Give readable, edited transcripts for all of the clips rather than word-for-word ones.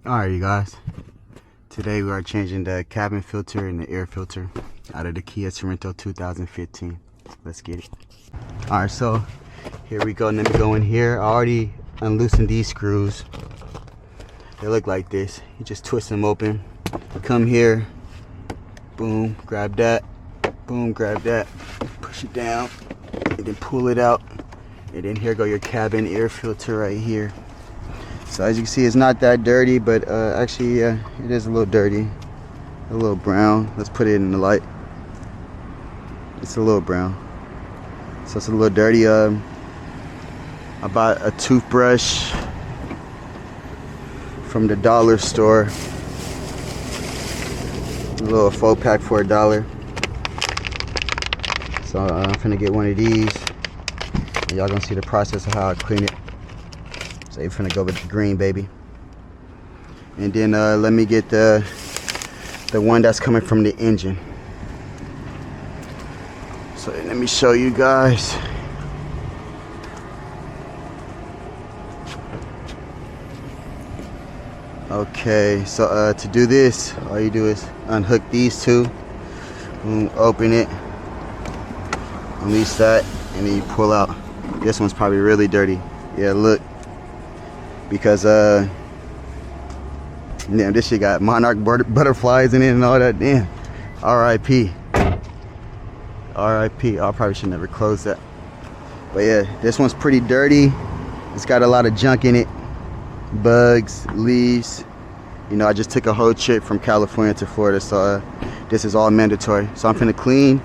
Alright, you guys. Today we are changing the cabin filter and the air filter out of the Kia Sorento 2015. Let's get it. Alright, so here we go. Let me go in here. I already unloosened these screws. They look like this. You just twist them open. Come here. Boom. Grab that. Boom. Grab that. Push it down. And then pull it out. And then here go your cabin air filter right here. So as you can see, it's not that dirty, but actually it is a little dirty, a little brown. Let's put it in the light. It's a little brown, so it's a little dirty. I bought a toothbrush from the dollar store, a little 4-pack for $1. So I'm finna get one of these, and y'all gonna see the process of how I clean it. So you're finna go with the green, baby. And then let me get the one that's coming from the engine. So let me show you guys. Okay, so to do this, all you do is unhook these two, boom, open it, release that, and then you pull out. This one's probably really dirty. Yeah, look. Because damn, this shit got monarch butterflies in it and all that. Damn, R.I.P. R.I.P. I probably should never close that. But yeah, this one's pretty dirty. It's got a lot of junk in it, bugs, leaves. You know, I just took a whole trip from California to Florida, so this is all mandatory. So I'm finna clean,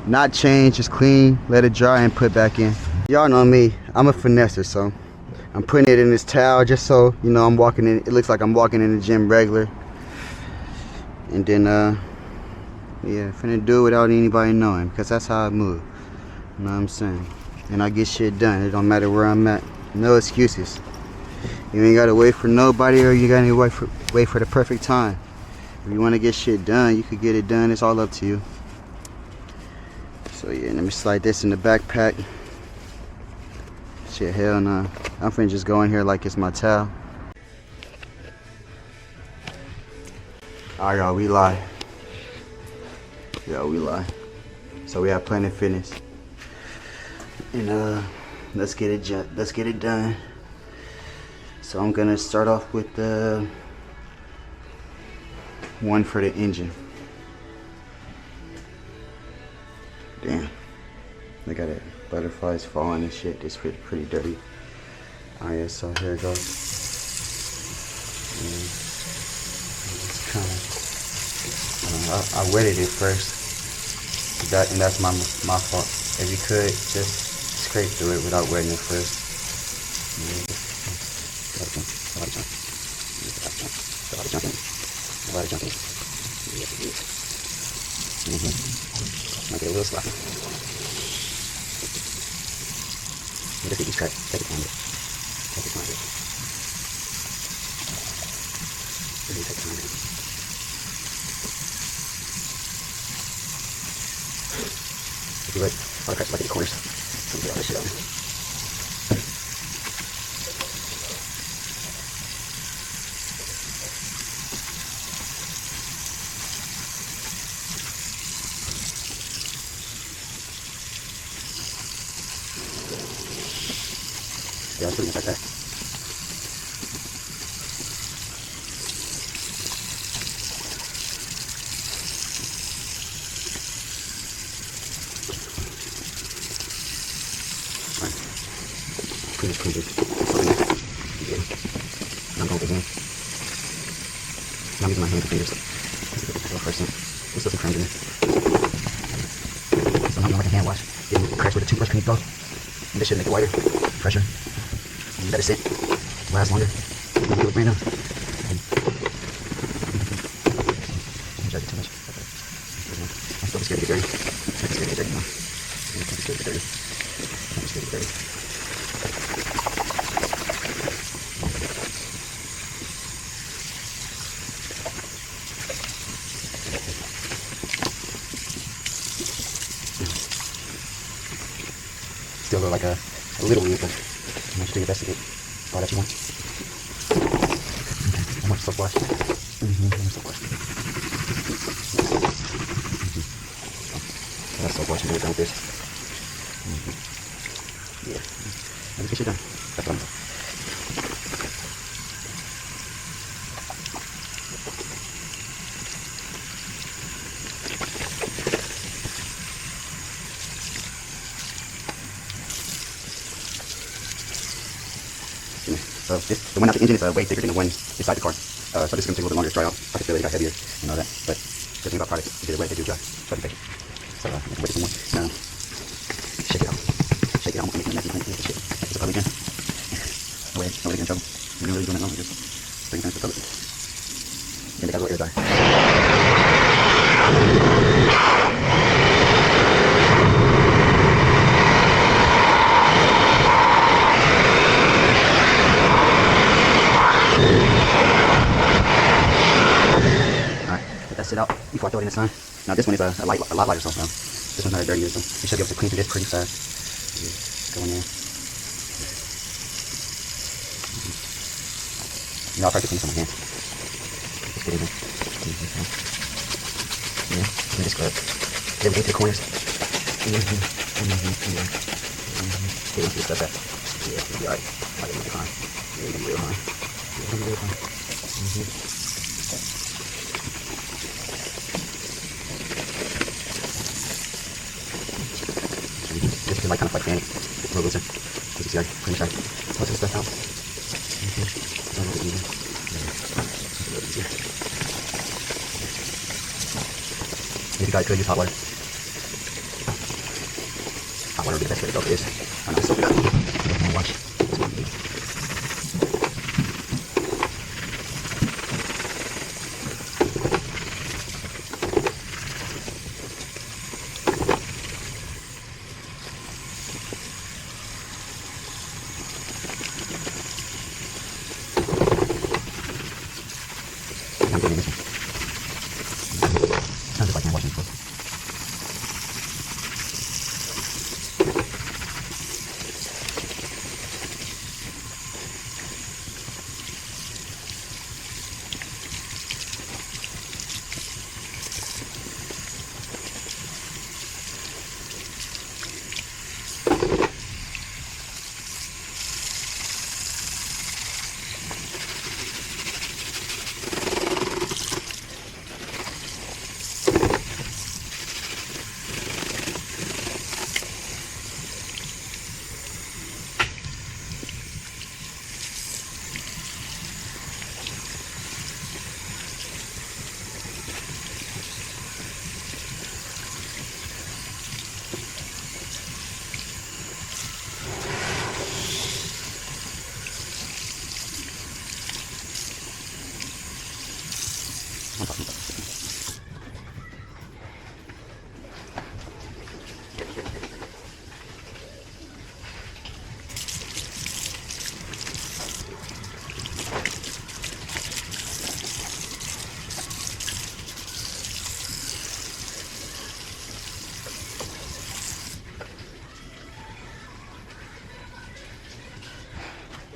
not change, just clean, let it dry, and put back in. Y'all know me, I'm a finesser, so I'm putting it in this towel just so, you know, I'm walking in, it looks like I'm walking in the gym regular. And then, yeah, finna do it without anybody knowing, because that's how I move. You know what I'm saying? And I get shit done. It don't matter where I'm at. No excuses. You ain't gotta wait for nobody, or you gotta wait for the perfect time. If you wanna get shit done, you could get it done. It's all up to you. So yeah, let me slide this in the backpack. Shit, hell no. I'm finna just go in here like it's my towel. Alright, y'all, we live. Yeah, we live. So we have Planet Fitness. And let's get it done. So I'm gonna start off with the one for the engine. Damn. Look at it. Butterflies falling and shit. It's pretty dirty. Alright, so here it goes. It's kinda, I wetted it first. And that's my fault. If you could, just scrape through it without wetting it first. A lot of jumping. Might get a little sloppy. Just each cut, take it on it. Take it on it. Really take it on it. If you would, a lot of cuts like in the corners. So get all this shit out. Yeah, it's pretty much like that. Alright. Pretty much cleaned it. I'm going to again. I'm using my hand to clean it. So first thing, there's still some crumbs in it. So I'm doing like a hand wash. Getting the cracks where the toothbrush can go. And this should make it whiter, fresher. And better sit, last longer. I'm gonna do it right now. Don't judge it too much. I'm still scared to get dirty. I'm scared to get dirty now. I'm scared to get dirty. I'm scared to get dirty. Still look like a little weird, but I want you to do your best to get all that you want. Okay, one more. soap wash. Soap wash. That's soap wash. And then we're done with this. Yeah. And the fish are done. That's what I'm doing. So the one out the engine is way thicker than the one inside the car. So this is going to take a little bit longer to dry out. I can feel it got heavier and all that. But the thing about products is either way they do dry. So I can take it. So I can wait some more. Shake it out. Shake it out. I'm making a mess. Shit. That's the public again. No way. Nobody get in trouble. You're really doing it wrong. Just bring it down to the public. Then they got a little air dry. Sit out before I throw it in the sun. Now this one is a lot lighter, so this one's not as dirty either, so you should be able to clean through this pretty fast. Just go in there. You know, I'll try to clean some again. Just get in there. Yeah, and just scrub. Get everything to the corners. Get into the stuff back. Yeah, it'll be alright. I'll get real fine. Yeah, it'll be real fine. Yeah, it'll be real fine. Just like kind of like fanny, a little looser. You can see I pretty much most of the stuff out. A little bit easier. A little easier. Maybe guys could use hot water. Hot water would be the best way to go for this. I'm gonna soak it up and wash. I'm doing this one. Sounds just like I'm washing clothes.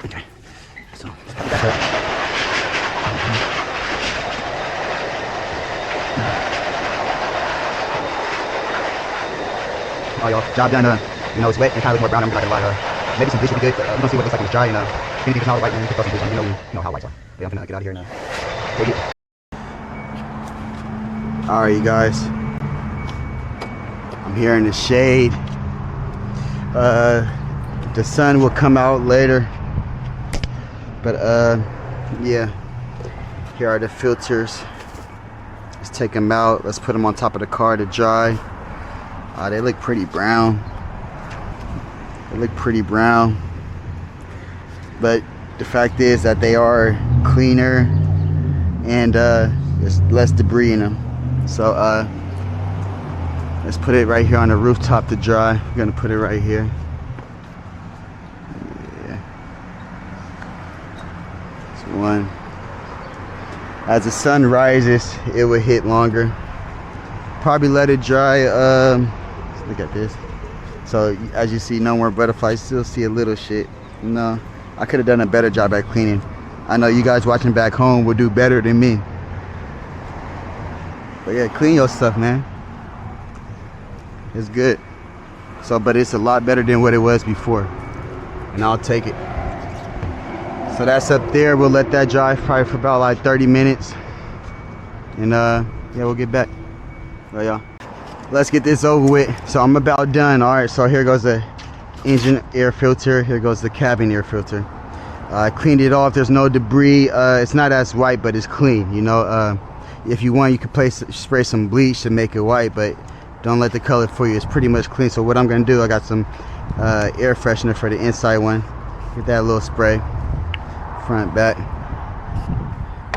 Okay, so let's put that up. Oh, y'all, job done. You know, it's wet and kind of looks more brown. I'm not gonna lie. Maybe some bleach would be good, but we're gonna see what it looks like when it's dry. And if anything's not white, then we can throw some bleach on. You know how whites are. But I'm gonna get out of here now. All right, you guys. I'm here in the shade. The sun will come out later, but yeah, here are the filters. Let's take them out. Let's put them on top of the car to dry. They look pretty brown. They look pretty brown, but the fact is that they are cleaner and there's less debris in them. So let's put it right here on the rooftop to dry. I'm gonna put it right here. Yeah. That's one. As the sun rises, it will hit longer. Probably let it dry. Look at this. So as you see, no more butterflies. Still see a little shit. No, I could have done a better job at cleaning. I know you guys watching back home will do better than me. But yeah, clean your stuff, man. It's good. So, but it's a lot better than what it was before. And I'll take it. So that's up there. We'll let that dry probably for about like 30 minutes. And yeah, we'll get back. All right, y'all. Let's get this over with. So I'm about done. All right, so here goes the engine air filter. Here goes the cabin air filter. I cleaned it off. There's no debris. It's not as white, but it's clean. You know, if you want, you could spray some bleach to make it white, but don't let the color fool you. It's pretty much clean. So what I'm gonna do, I got some air freshener for the inside one. Get that little spray, front, back,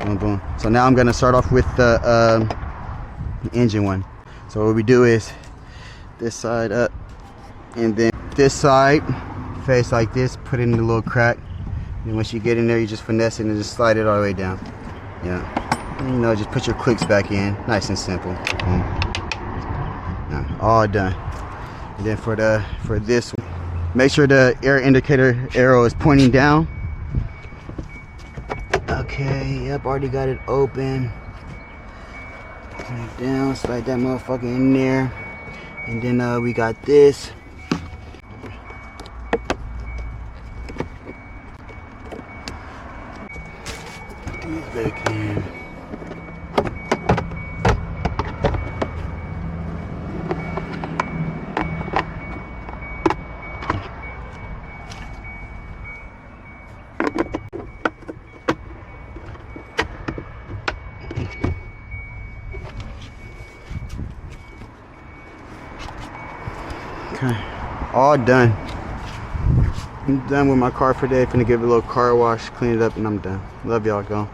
boom, boom. So now I'm gonna start off with the engine one. So what we do is this side up, and then this side face like this. Put it in the little crack. And once you get in there, you just finesse it and just slide it all the way down. Yeah. And, you know, just put your clicks back in. Nice and simple. Boom. Now, all done. And then for this one, make sure the air indicator arrow is pointing down. Okay, yep, already got it open. Point it down, slide that motherfucker in there. And then we got this. Back in. Okay, all done. I'm done with my car for today. Finna give it a little car wash, clean it up, and I'm done. Love y'all, go.